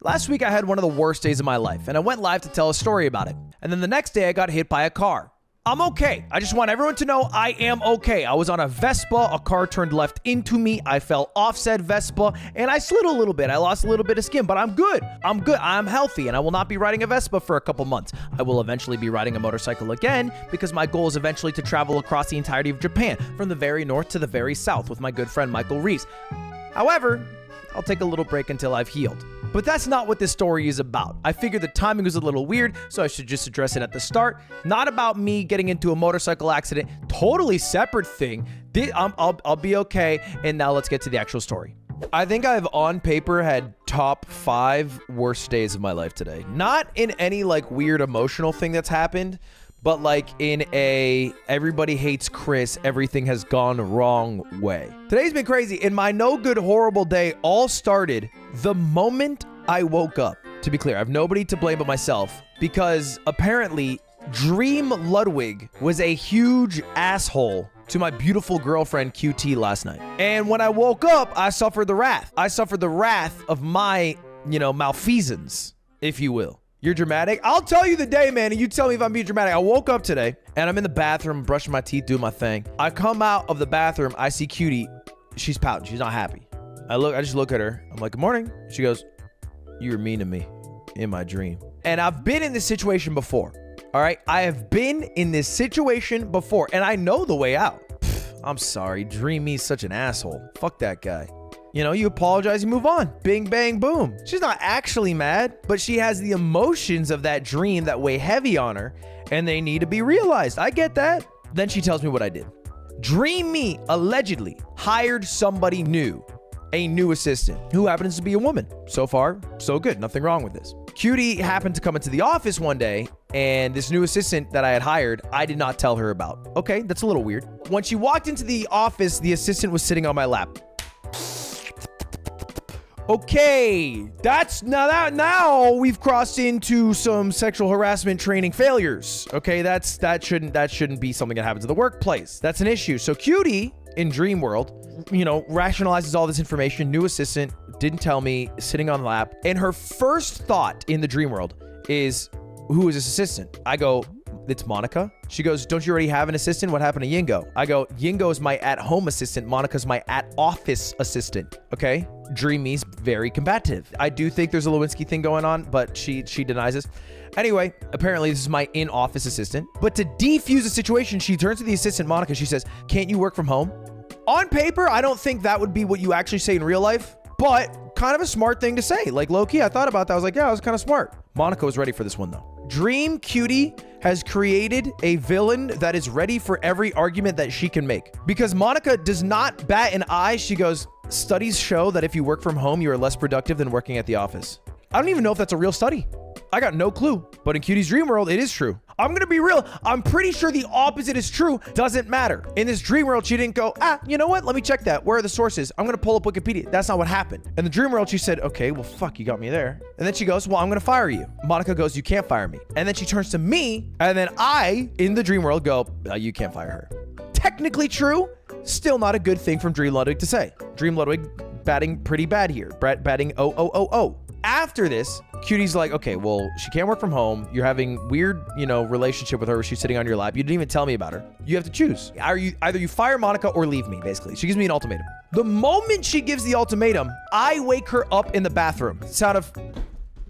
Last week I had one of the worst days of my life, and I went live to tell a story about it. And then the next day I got hit by a car. I'm okay. I just want everyone to know I am okay. I was on a Vespa, a car turned left into me, I fell off said Vespa, and I slid a little bit. I lost a little bit of skin, but I'm good. I'm good. I'm healthy, and I will not be riding a Vespa for a couple months. I will eventually be riding a motorcycle again, because my goal is eventually to travel across the entirety of Japan, from the very north to the very south with my good friend Michael Reeves. However, I'll take a little break until I've healed. But that's not what this story is about. I figured the timing was a little weird, so I should just address it at the start. Not about me getting into a motorcycle accident. Totally separate thing. I'll be okay. And now let's get to the actual story. I think I've on paper had top 5 worst days of my life today. Not in any like weird emotional thing that's happened, but like in a everybody hates Chris, everything has gone wrong way. Today's been crazy, and my no good horrible day all started the moment I woke up. To be clear, I have nobody to blame but myself, because apparently Dream Ludwig was a huge asshole to my beautiful girlfriend QT last night. And when I woke up, I suffered the wrath. I suffered the wrath of my, malfeasance, if you will. You're dramatic? I'll tell you the day, man, and you tell me if I'm being dramatic. I woke up today, and I'm in the bathroom, brushing my teeth, doing my thing. I come out of the bathroom, I see Cutie. She's pouting. She's not happy. I just look at her. I'm like, good morning. She goes, you were mean to me in my dream. And I've been in this situation before, all right? I have been in this situation before, and I know the way out. I'm sorry. Dream me's such an asshole. Fuck that guy. You apologize, you move on. Bing, bang, boom. She's not actually mad, but she has the emotions of that dream that weigh heavy on her, and they need to be realized. I get that. Then she tells me what I did. Dream me allegedly hired somebody new, a new assistant, who happens to be a woman. So far, so good. Nothing wrong with this. Cutie happened to come into the office one day, and this new assistant that I had hired, I did not tell her about. Okay, that's a little weird. When she walked into the office, the assistant was sitting on my lap. Okay, now we've crossed into some sexual harassment training failures. Okay, that shouldn't be something that happens in the workplace. That's an issue. So Cutie in Dream World, rationalizes all this information. New assistant didn't tell me, sitting on the lap, and her first thought in the Dream World is, who is this assistant? I go, it's Monica. She goes, don't you already have an assistant? What happened to Yingo? I go, Yingo is my at-home assistant. Monica's my at-office assistant. Okay? Dream me's very combative. I do think there's a Lewinsky thing going on, but she denies this. Anyway, apparently this is my in-office assistant. But to defuse the situation, she turns to the assistant, Monica. She says, can't you work from home? On paper, I don't think that would be what you actually say in real life, but kind of a smart thing to say. Like, low-key, I thought about that. I was like, yeah, I was kind of smart. Monica was ready for this one, though. Dream Cutie has created a villain that is ready for every argument that she can make. Because Monica does not bat an eye. She goes, studies show that if you work from home, you are less productive than working at the office. I don't even know if that's a real study. I got no clue. But in Cutie's dream world, it is true. I'm going to be real. I'm pretty sure the opposite is true. Doesn't matter. In this dream world, she didn't go, you know what? Let me check that. Where are the sources? I'm going to pull up Wikipedia. That's not what happened. In the dream world, she said, okay, well, fuck, you got me there. And then she goes, well, I'm going to fire you. Monica goes, you can't fire me. And then she turns to me. And then I, in the dream world, go, you can't fire her. Technically true. Still not a good thing from Dream Ludwig to say. Dream Ludwig batting pretty bad here. Batting 0-0-0-0. After this, Cutie's like, okay, well, she can't work from home. You're having weird, relationship with her where she's sitting on your lap. You didn't even tell me about her. You have to choose. Either you fire Monica or leave me, basically. She gives me an ultimatum. The moment she gives the ultimatum, I wake her up in the bathroom. Sound of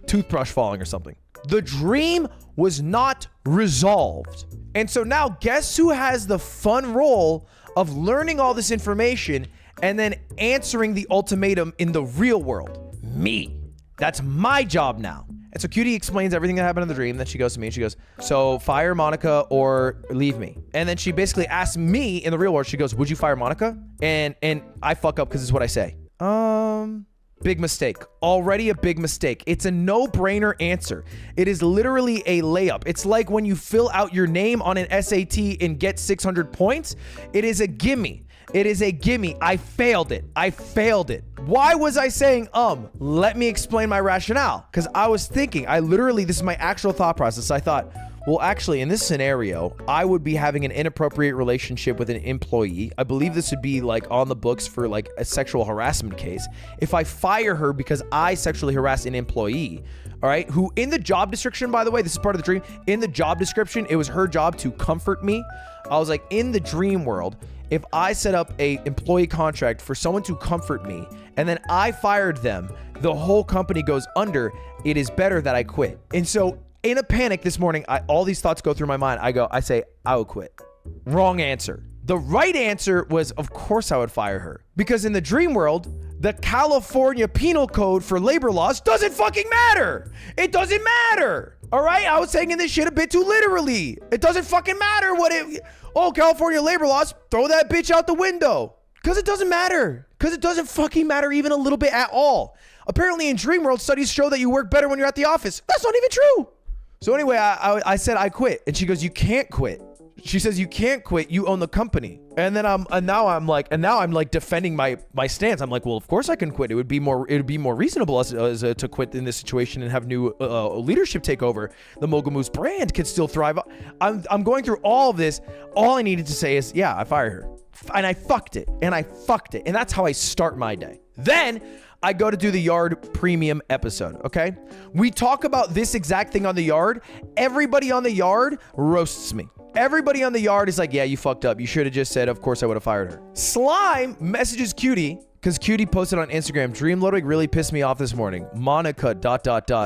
toothbrush falling or something. The dream was not resolved. And so now guess who has the fun role of learning all this information and then answering the ultimatum in the real world? Me. That's my job now. And so Cutie explains everything that happened in the dream. Then she goes to me and she goes, so fire Monica or leave me. And then she basically asks me in the real world, she goes, would you fire Monica? And I fuck up because it's what I say. Big mistake. Already a big mistake. It's a no-brainer answer. It is literally a layup. It's like when you fill out your name on an SAT and get 600 points. It is a gimme. It is a gimme. I failed it. Why was I saying, Let me explain my rationale. Because I was thinking, this is my actual thought process. I thought, Well, actually, in this scenario, I would be having an inappropriate relationship with an employee. I believe this would be like on the books for like a sexual harassment case. If I fire her because I sexually harassed an employee, all right, who in the job description, by the way, this is part of the dream. In the job description, it was her job to comfort me. I was like, in the dream world, if I set up a employee contract for someone to comfort me and then I fired them, the whole company goes under. It is better that I quit. And so in a panic this morning, all these thoughts go through my mind. I say, I would quit. Wrong answer. The right answer was, of course I would fire her. Because in the dream world, the California Penal Code for labor laws doesn't fucking matter. It doesn't matter. All right? I was taking this shit a bit too literally. It doesn't fucking matter California labor laws, throw that bitch out the window. Because it doesn't matter. Because it doesn't fucking matter even a little bit at all. Apparently in dream world, studies show that you work better when you're at the office. That's not even true. So anyway, I said I quit, and she goes, "You can't quit." She says, "You can't quit. You own the company." And then now I'm like defending my stance. I'm like, well, of course I can quit. It would be more reasonable to quit in this situation and have new leadership take over. The Mogul Moose brand can still thrive. I'm going through all of this. All I needed to say is, yeah, I fired her, and I fucked it, and that's how I start my day. Then I go to do the Yard premium episode, okay? We talk about this exact thing on the Yard. Everybody on the Yard roasts me. Everybody on the Yard is like, yeah, you fucked up. You should have just said, of course I would have fired her. Slime messages Cutie, because Cutie posted on Instagram, Dream Ludwig really pissed me off this morning. Monica ...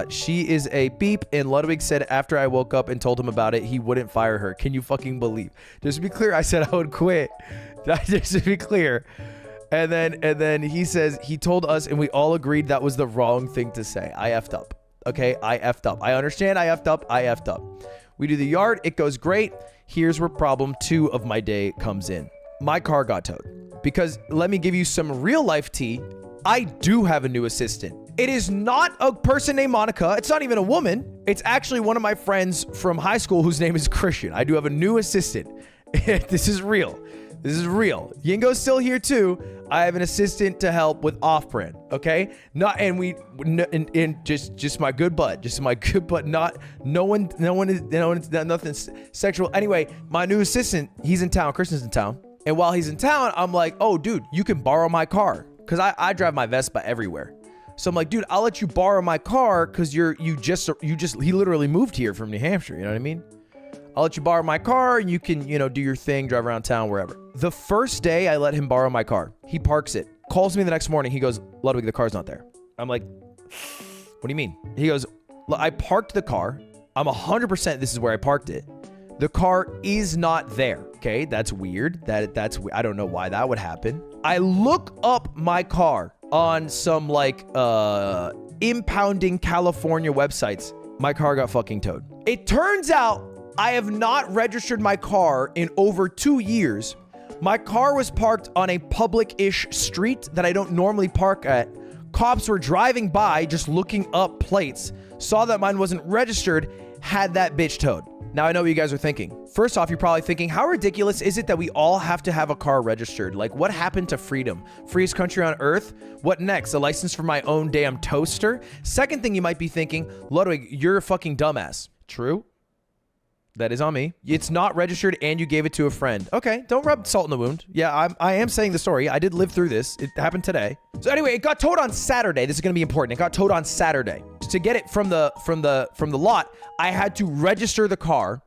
She is a beep, and Ludwig said after I woke up and told him about it, he wouldn't fire her. Can you fucking believe? Just to be clear, I said I would quit. Just to be clear. And then he says, he told us and we all agreed that was the wrong thing to say. I effed up. Okay, I effed up. I understand I effed up. We do the Yard. It goes great. Here's where problem 2 of my day comes in. My car got towed. Because let me give you some real life tea. I do have a new assistant. It is not a person named Monica. It's not even a woman. It's actually one of my friends from high school whose name is Christian. I do have a new assistant. This is real. Yingo's still here too. I have an assistant to help with off-brand. Okay, just my good butt. Nothing sexual. Anyway, my new assistant, he's in town. Christian's in town, and while he's in town, I'm like, oh, dude, you can borrow my car because I drive my Vespa everywhere. So I'm like, dude, I'll let you borrow my car because he literally moved here from New Hampshire. You know what I mean? I'll let you borrow my car and you can, do your thing, drive around town, wherever. The first day I let him borrow my car, he parks it, calls me the next morning. He goes, Ludwig, the car's not there. I'm like, what do you mean? He goes, I parked the car. I'm 100% this is where I parked it. The car is not there. Okay, that's weird. I don't know why that would happen. I look up my car on some impounding California websites. My car got fucking towed. It turns out I have not registered my car in over 2 years. My car was parked on a public-ish street that I don't normally park at. Cops were driving by, just looking up plates, saw that mine wasn't registered, had that bitch towed. Now, I know what you guys are thinking. First off, you're probably thinking, how ridiculous is it that we all have to have a car registered? Like, what happened to freedom? Freest country on earth? What next? A license for my own damn toaster? Second thing you might be thinking, Ludwig, you're a fucking dumbass. True. That is on me. It's not registered and you gave it to a friend. Okay, don't rub salt in the wound. Yeah, I am saying the story. I did live through this. It happened today. So anyway, it got towed on Saturday. This is going to be important. It got towed on Saturday. To get it from the lot, I had to register the car,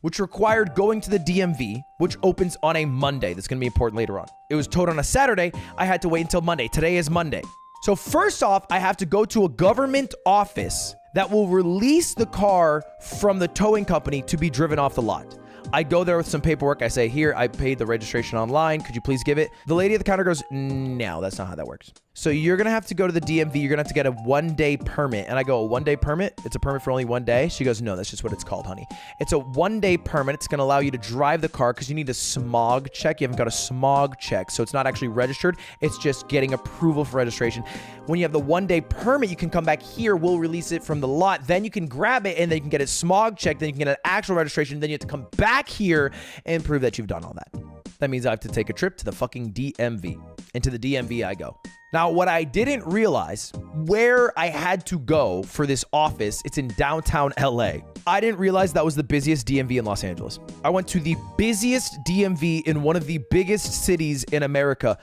which required going to the DMV, which opens on a Monday. That's going to be important later on. It was towed on a Saturday. I had to wait until Monday. Today is Monday. So first off, I have to go to a government office that will release the car from the towing company to be driven off the lot. I go there with some paperwork. I say, here, I paid the registration online. Could you please give it? The lady at the counter goes, no, that's not how that works. So you're going to have to go to the DMV. You're going to have to get a 1-day permit. And I go, a 1-day permit? It's a permit for only 1 day? She goes, no, that's just what it's called, honey. It's a 1-day permit. It's going to allow you to drive the car because you need a smog check. You haven't got a smog check. So it's not actually registered. It's just getting approval for registration. When you have the 1-day permit, you can come back here. We'll release it from the lot. Then you can grab it and then you can get it smog checked. Then you can get an actual registration. Then you have to come back here and prove that you've done all that. That means I have to take a trip to the fucking DMV. And to the DMV I go. Now, what I didn't realize, where I had to go for this office, it's in downtown LA. I didn't realize that was the busiest DMV in Los Angeles. I went to the busiest DMV in one of the biggest cities in America.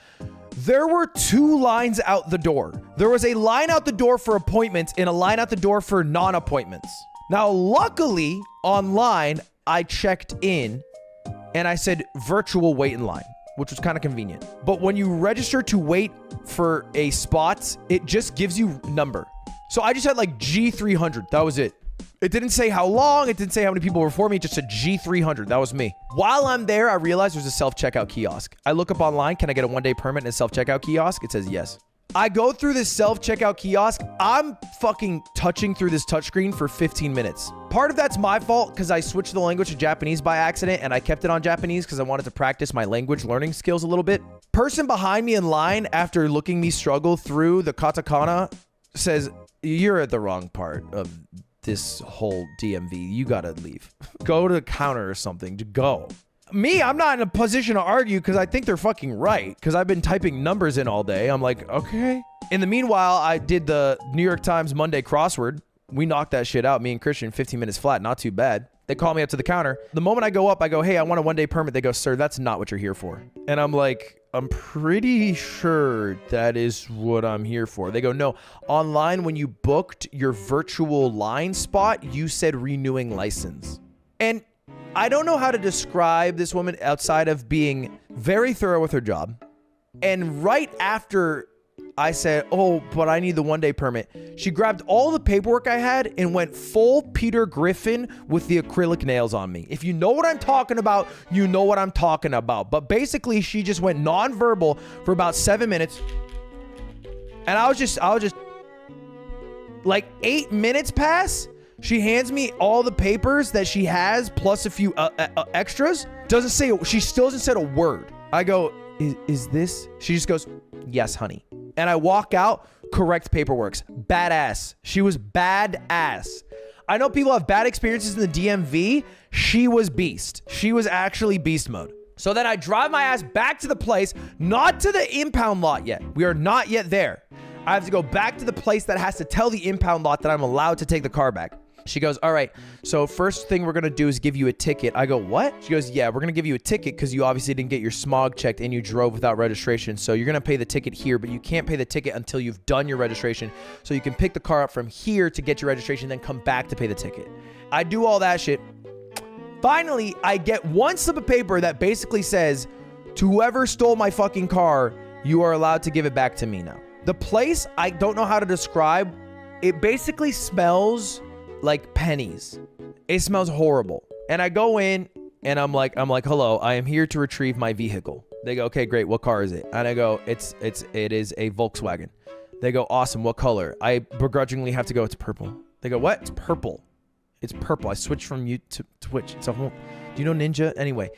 There were 2 lines out the door. There was a line out the door for appointments and a line out the door for non-appointments. Now, luckily, online, I checked in and I said virtual wait in line, which was kind of convenient. But when you register to wait for a spot, it just gives you number. So I just had like G300. That was it. It didn't say how long. It didn't say how many people were before me. It just said G300. That was me. While I'm there, I realized there's a self-checkout kiosk. I look up online. Can I get a 1-day permit in a self-checkout kiosk? It says yes. I go through this self-checkout kiosk. I'm fucking touching through this touchscreen for 15 minutes. Part of that's my fault because I switched the language to Japanese by accident and I kept it on Japanese because I wanted to practice my language learning skills a little bit. Person behind me in line, after looking me struggle through the katakana, says, "You're at the wrong part of this whole DMV. You gotta leave. Go to the counter or something. To go." Me, I'm not in a position to argue because I think they're fucking right because I've been typing numbers in all day. I'm like, okay. In the meanwhile, I did the New York Times Monday crossword. We knocked that shit out, me and Christian, 15 minutes flat. Not too bad. They call me up to the counter. The moment I go up, I go, "Hey, I want a 1-day permit." They go, "Sir, that's not what you're here for." And I'm like, "I'm pretty sure that is what I'm here for." They go, "No, online when you booked your virtual line spot, you said renewing license." And I don't know how to describe this woman outside of being very thorough with her job. And right after I said, "Oh, but I need the 1-day permit," she grabbed all the paperwork I had and went full Peter Griffin with the acrylic nails on me. If you know what I'm talking about, you know what I'm talking about. But basically, she just went nonverbal for about 7 minutes. And I was just like 8 minutes pass. She hands me all the papers that she has, plus a few extras. She still hasn't said a word. I go, is this? She just goes, "Yes, honey." And I walk out, correct paperwork. Badass. She was badass. I know people have bad experiences in the DMV. She was beast. She was actually beast mode. So then I drive my ass back to the place, not to the impound lot yet. We are not yet there. I have to go back to the place that has to tell the impound lot that I'm allowed to take the car back. She goes, "All right, so first thing we're going to do is give you a ticket." I go, "What?" She goes, "Yeah, we're going to give you a ticket because you obviously didn't get your smog checked and you drove without registration. So you're going to pay the ticket here, but you can't pay the ticket until you've done your registration. So you can pick the car up from here to get your registration, then come back to pay the ticket." I do all that shit. Finally, I get one slip of paper that basically says, "To whoever stole my fucking car, you are allowed to give it back to me now." The place, I don't know how to describe. It basically smells like pennies. It smells horrible. And I go in and I'm like, "Hello, I am here to retrieve my vehicle." They go, "Okay, great. What car is it?" And I go, it is a Volkswagen." They go, "Awesome. What color?" I begrudgingly have to go, "It's purple." They go, "What?" "It's purple. It's purple. I switched from you to Twitch. It's a whole, do you know Ninja?" Anyway,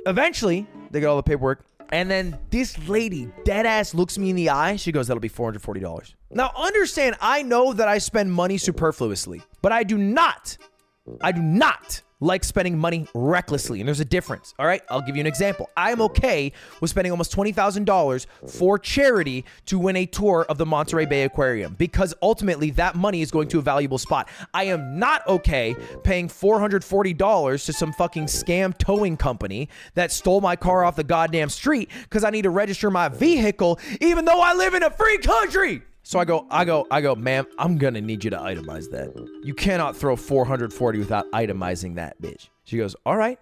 eventually they got all the paperwork. And then this lady, dead ass, looks me in the eye. She goes, "That'll be $440. Now, understand, I know that I spend money superfluously, but I do not like spending money recklessly. And there's a difference. All right. I'll give you an example. I'm okay with spending almost $20,000 for charity to win a tour of the Monterey Bay Aquarium because ultimately that money is going to a valuable spot. I am not okay paying $440 to some fucking scam towing company that stole my car off the goddamn street because I need to register my vehicle even though I live in a free country. So I go, "Ma'am, I'm gonna need you to itemize that. You cannot throw $440 without itemizing that, bitch." She goes, "All right.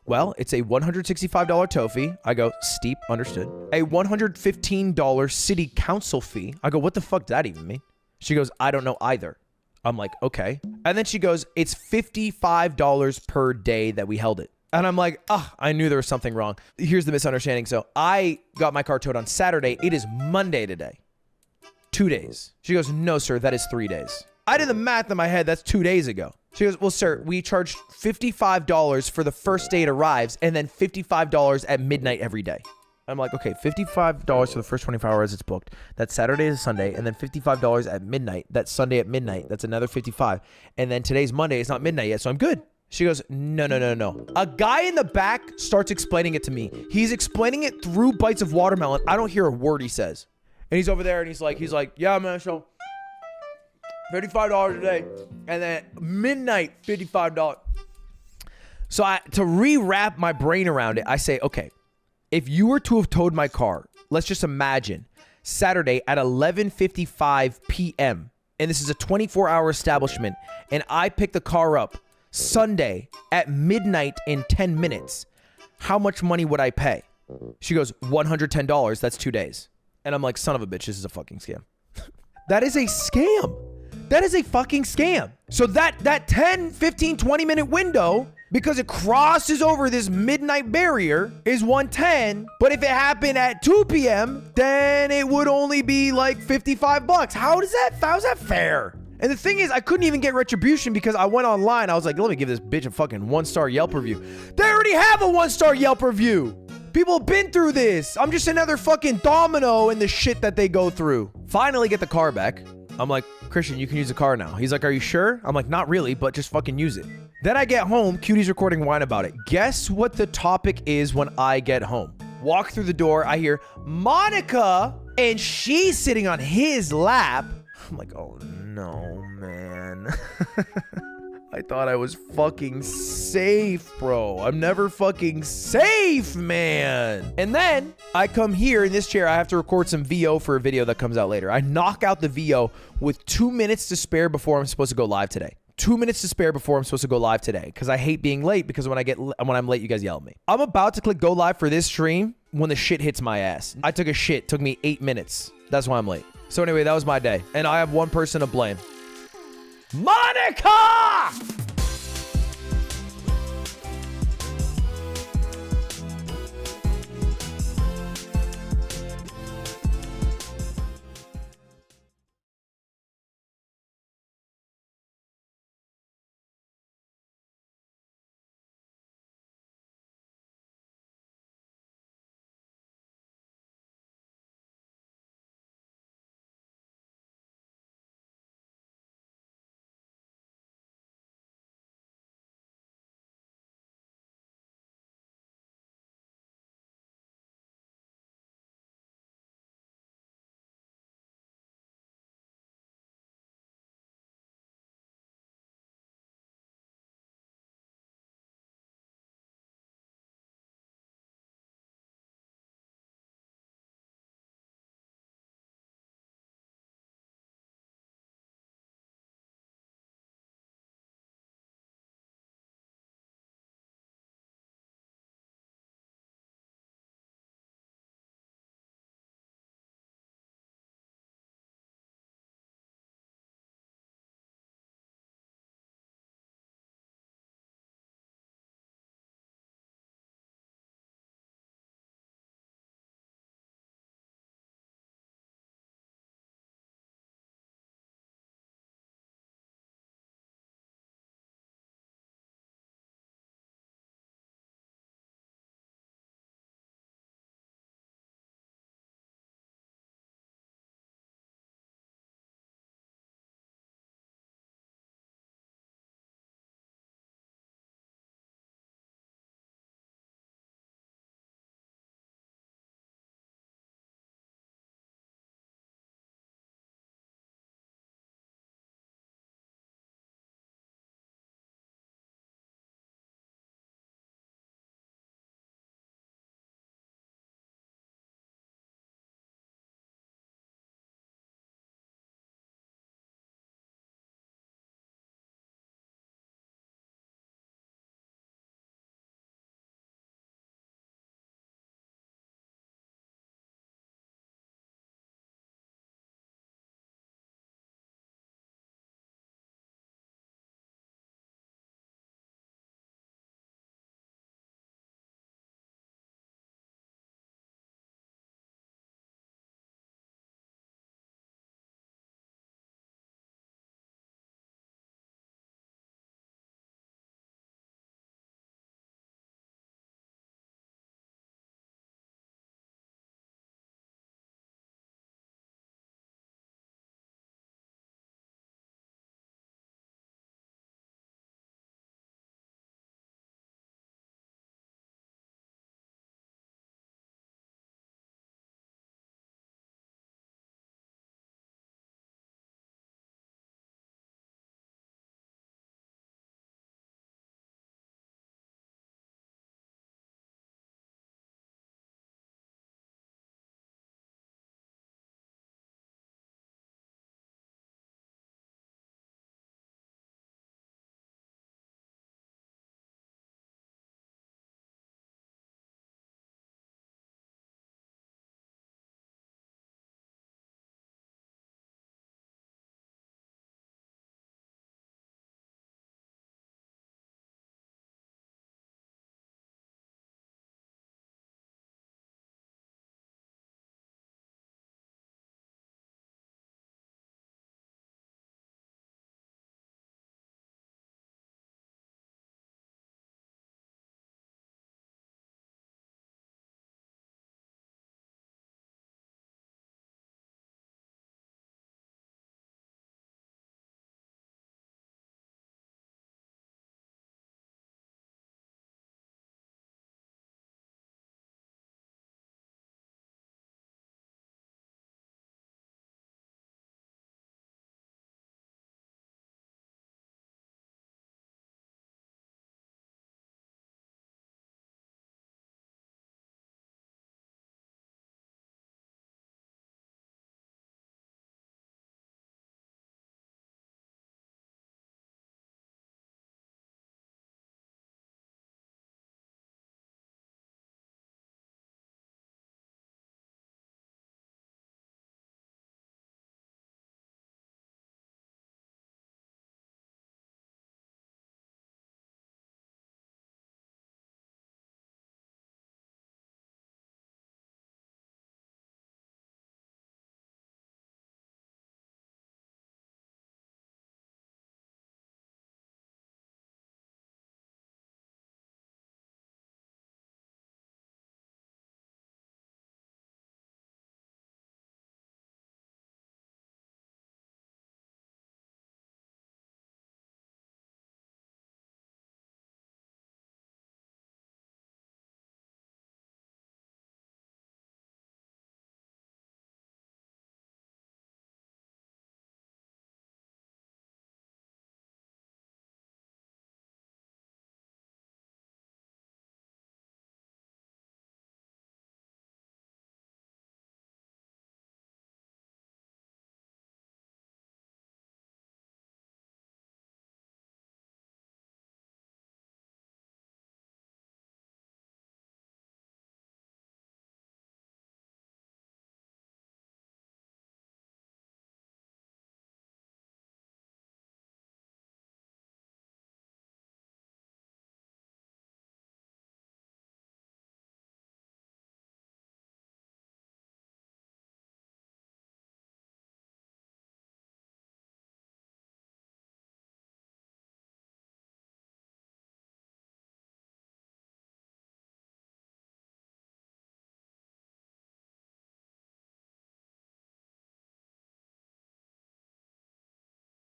Well, it's a $165 tow fee." I go, "Steep, understood." "A $115 city council fee." I go, "What the fuck does that even mean?" She goes, "I don't know either." I'm like, "Okay." And then she goes, "It's $55 per day that we held it." And I'm like, I knew there was something wrong. Here's the misunderstanding. So I got my car towed on Saturday. It is Monday today. 2 days. She goes, "No, sir, that is 3 days." I did the math in my head. That's 2 days ago. She goes, "Well, sir, we charge $55 for the first day it arrives and then $55 at midnight every day." I'm like, okay, $55 for the first 24 hours it's booked. That's Saturday to Sunday. And then $55 at midnight. That's Sunday at midnight. That's another $55. And then today's Monday. It's not midnight yet, so I'm good. She goes, no. A guy in the back starts explaining it to me. He's explaining it through bites of watermelon. I don't hear a word he says. And he's over there and he's like, "Yeah, man, so $55 a day. And then midnight, $55. So to rewrap my brain around it, I say, okay, if you were to have towed my car, let's just imagine Saturday at 11:55 p.m. and this is a 24-hour establishment, and I pick the car up Sunday at midnight in 10 minutes, how much money would I pay? She goes, $110. That's 2 days. And I'm like, son of a bitch, this is a fucking scam. That is a scam. That is a fucking scam. So that 10, 15, 20 minute window, because it crosses over this midnight barrier, is 110. But if it happened at 2 p.m., then it would only be like $55. How's that fair? And the thing is, I couldn't even get retribution because I went online. I was like, let me give this bitch a fucking 1-star Yelp review. They already have a 1-star Yelp review. People have been through this. I'm just another fucking domino in the shit that they go through. Finally get the car back. I'm like, Christian, you can use the car now. He's like, are you sure? I'm like, not really, but just fucking use it. Then I get home. Cutie's recording wine about it. Guess what the topic is when I get home? Walk through the door. I hear Monica, and she's sitting on his lap. I'm like, oh no, man. I thought I was fucking safe, bro. I'm never fucking safe, man. And then I come here in this chair. I have to record some VO for a video that comes out later. I knock out the VO with 2 minutes to spare before I'm supposed to go live today. 2 minutes to spare before I'm supposed to go live today, because I hate being late, because when I'm late, you guys yell at me. I'm about to click go live for this stream when the shit hits my ass. I took a shit. Took me 8 minutes. That's why I'm late. So anyway, that was my day. And I have one person to blame. Monica!